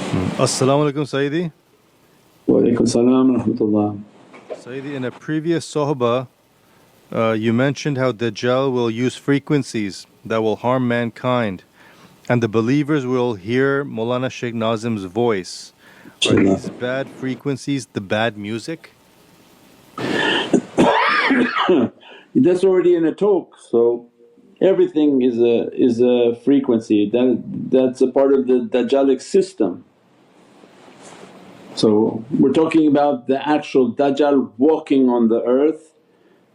As-salamu alaykum Sayyidi. Wa alaykum salam wa rahmatullah. Sayyidi, in a previous sohbah, you mentioned how Dajjal will use frequencies that will harm mankind, and the believers will hear Maulana Shaykh Nazim's voice. Are these bad frequencies the bad music? That's already in a talk, so everything is a frequency, that's a part of the Dajjalic system. So we're talking about the actual Dajjal walking on the earth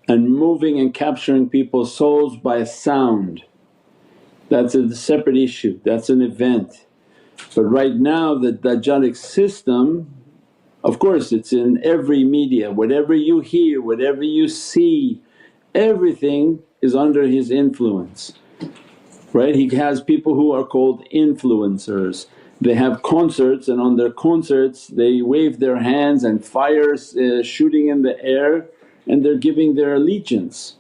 and moving and capturing people's souls by a sound. That's a separate issue, that's an event. But right now the Dajjalic system, of course it's in every media, whatever you hear, whatever you see, everything is under his influence, right? He has people who are called influencers. They have concerts and on their concerts they wave their hands and fire's shooting in the air and they're giving their allegiance.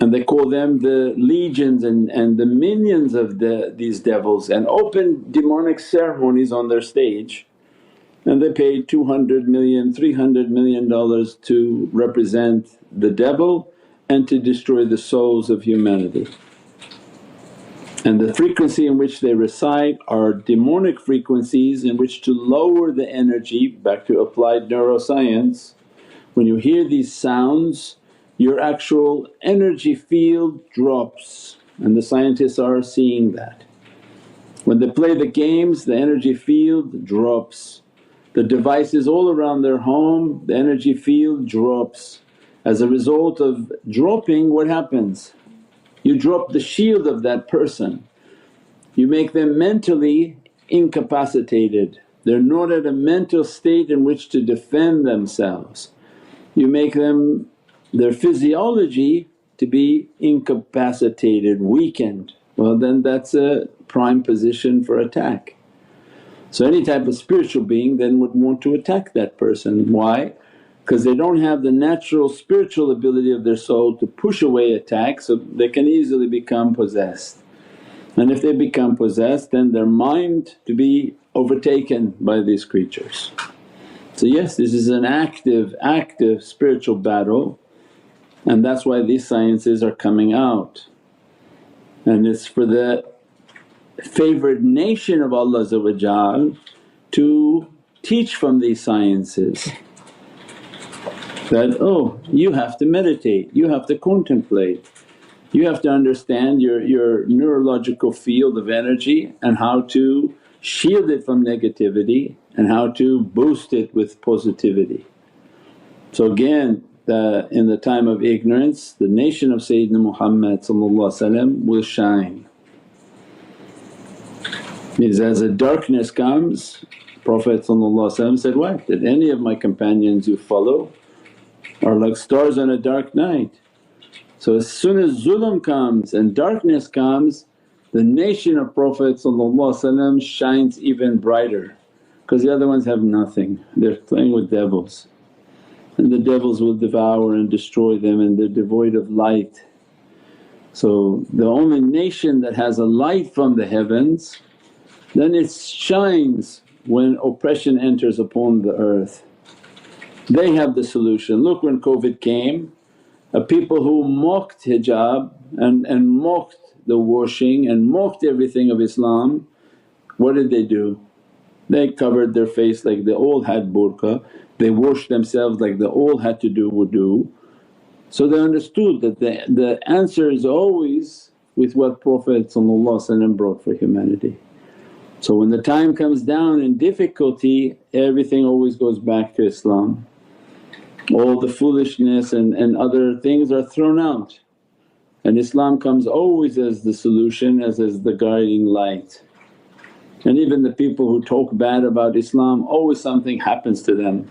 And they call them the legions and the minions of these devils, and open demonic ceremonies on their stage, and they pay $200 million, $300 million to represent the devil and to destroy the souls of humanity. And the frequency in which they recite are demonic frequencies in which to lower the energy. Back to applied neuroscience, when you hear these sounds your actual energy field drops, and the scientists are seeing that. When they play the games the energy field drops, the devices all around their home the energy field drops. As a result of dropping, what happens? You drop the shield of that person, you make them mentally incapacitated, they're not at a mental state in which to defend themselves. You make them, their physiology to be incapacitated, weakened, well then that's a prime position for attack. So any type of spiritual being then would want to attack that person. Why? Because they don't have the natural spiritual ability of their soul to push away attack, so they can easily become possessed. And if they become possessed then their mind to be overtaken by these creatures. So yes, this is an active spiritual battle, and that's why these sciences are coming out. And it's for the favoured nation of Allah to teach from these sciences that, oh you have to meditate, you have to contemplate, you have to understand your neurological field of energy and how to shield it from negativity and how to boost it with positivity. So again in the time of ignorance the nation of Sayyidina Muhammad will shine. Because as the darkness comes, Prophet said, "What? That any of my companions you follow are like stars on a dark night." So as soon as zulm comes and darkness comes, the nation of Prophet shines even brighter, because the other ones have nothing, they're playing with devils. And the devils will devour and destroy them and they're devoid of light. So the only nation that has a light from the heavens, then it shines when oppression enters upon the earth. They have the solution. Look, when COVID came, people who mocked hijab and mocked the washing and mocked everything of Islam, what did they do? They covered their face like they all had burqa, they washed themselves like they all had to do wudu. So they understood that the answer is always with what Prophet brought for humanity. So when the time comes down in difficulty, everything always goes back to Islam. All the foolishness and other things are thrown out, and Islam comes always as the solution, as the guiding light. And even the people who talk bad about Islam, always something happens to them.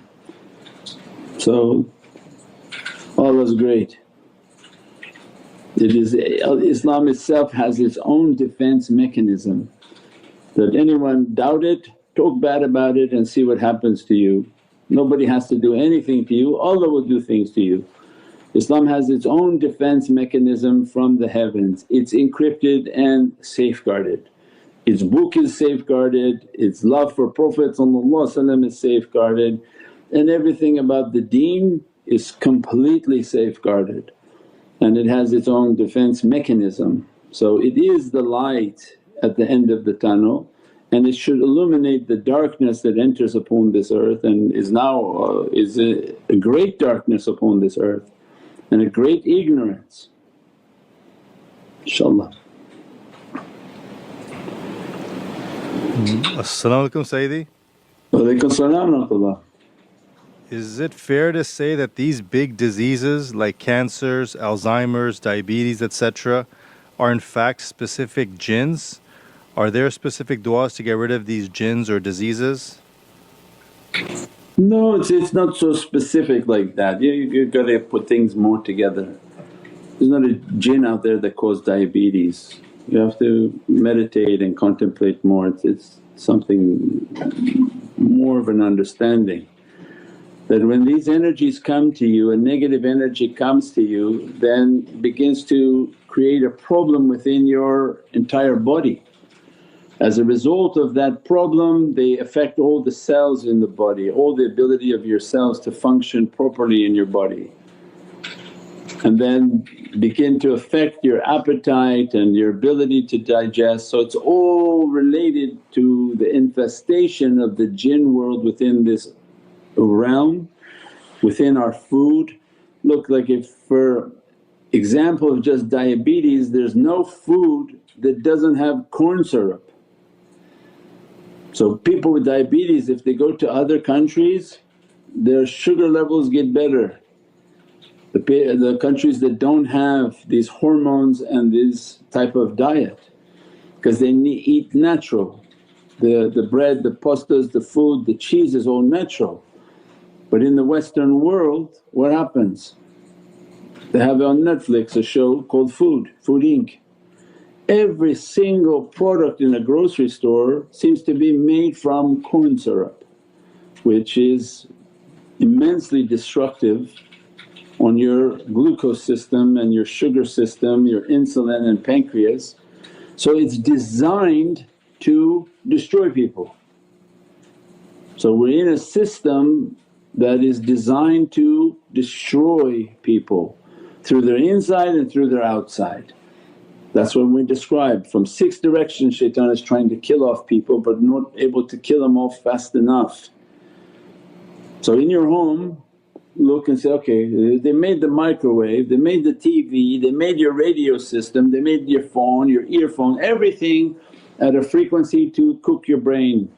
So Allah's great. It is Islam itself has its own defense mechanism, that anyone doubt it, talk bad about it and see what happens to you. Nobody has to do anything to you, Allah will do things to you. Islam has its own defense mechanism from the heavens, it's encrypted and safeguarded. its book is safeguarded, its love for Prophet is safeguarded, and everything about the deen is completely safeguarded, and it has its own defense mechanism. So it is the light at the end of the tunnel, and it should illuminate the darkness that enters upon this earth and is now is a great darkness upon this earth and a great ignorance, inshaAllah. As-salamu alaykum Sayyidi. Wa alaykum as-salam wa rahmatullah. Is it fair to say that these big diseases like cancers, Alzheimer's, diabetes, etc., are in fact specific jinns? Are there specific du'as to get rid of these jinns or diseases? No, it's not so specific like that. You gotta put things more together. There's not a jinn out there that causes diabetes. You have to meditate and contemplate more. It's something more of an understanding that when these energies come to you, a negative energy comes to you, then begins to create a problem within your entire body. As a result of that problem, they affect all the cells in the body, all the ability of your cells to function properly in your body, and then begin to affect your appetite and your ability to digest. So it's all related to the infestation of the jinn world within this realm, within our food. Look, like if for example of just diabetes, there's no food that doesn't have corn syrup. So people with diabetes, if they go to other countries, their sugar levels get better. The countries that don't have these hormones and this type of diet, because they eat natural. The bread, the pastas, the food, the cheese is all natural. But in the Western world what happens? They have on Netflix a show called Food Inc. Every single product in a grocery store seems to be made from corn syrup, which is immensely destructive on your glucose system and your sugar system, your insulin and pancreas. So it's designed to destroy people. So we're in a system that is designed to destroy people through their inside and through their outside. That's what we described, from 6 directions shaitan is trying to kill off people but not able to kill them off fast enough. So in your home look and say, okay, they made the microwave, they made the TV, they made your radio system, they made your phone, your earphone, everything at a frequency to cook your brain.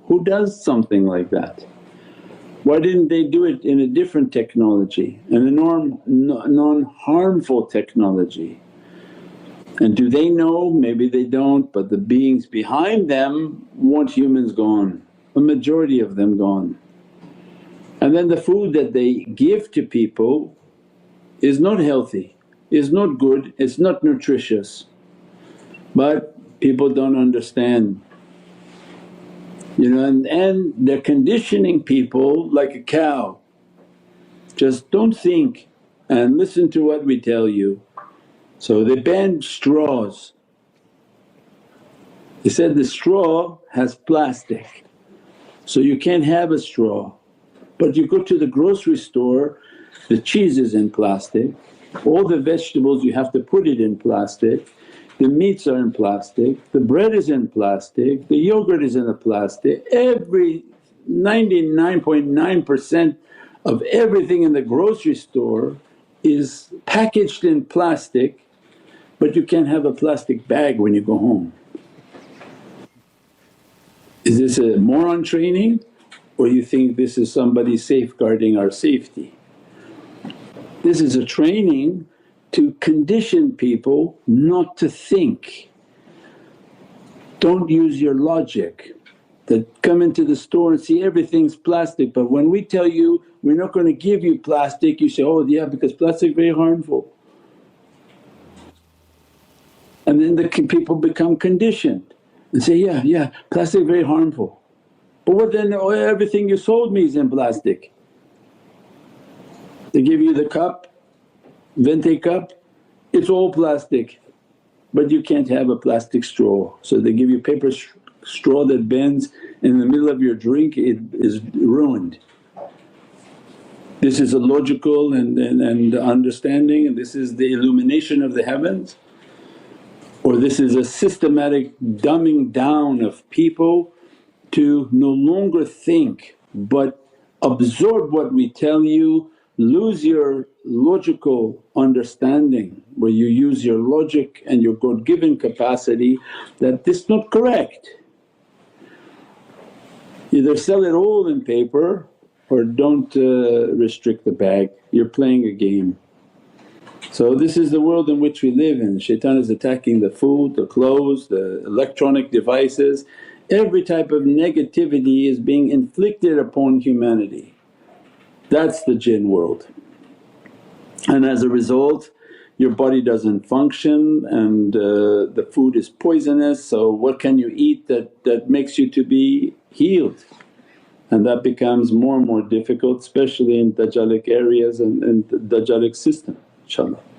Who does something like that? Why didn't they do it in a different technology and a non-harmful technology? And do they know? Maybe they don't, but the beings behind them want humans gone, a majority of them gone. And then the food that they give to people is not healthy, is not good, it's not nutritious, but people don't understand. And they're conditioning people like a cow, just don't think and listen to what we tell you. So they banned straws. They said the straw has plastic, so you can't have a straw. But you go to the grocery store, the cheese is in plastic, all the vegetables you have to put it in plastic, the meats are in plastic, the bread is in plastic, the yogurt is in a plastic. Every 99.9% of everything in the grocery store is packaged in plastic, but you can't have a plastic bag when you go home. Is this a moron training, or you think this is somebody safeguarding our safety? This is a training to condition people not to think. Don't use your logic. That come into the store and see everything's plastic, but when we tell you we're not going to give you plastic, you say, oh yeah, because plastic is very harmful. And then the people become conditioned and say, yeah, plastic is very harmful. But what then, everything you sold me is in plastic. They give you the cup, venti cup, it's all plastic. but you can't have a plastic straw. So they give you paper straw that bends, in the middle of your drink it is ruined. This is a logical and understanding, and this is the illumination of the heavens, or this is a systematic dumbing down of people to no longer think but absorb what we tell you, lose your logical understanding where you use your logic and your God-given capacity that this is not correct. Either sell it all in paper or don't restrict the bag, you're playing a game. So this is the world in which we live in. Shaitan is attacking the food, the clothes, the electronic devices. Every type of negativity is being inflicted upon humanity. That's the jinn world. And as a result your body doesn't function and the food is poisonous, so what can you eat that makes you to be healed? And that becomes more and more difficult, especially in Dajjalic areas and Dajjalic system, inshaAllah.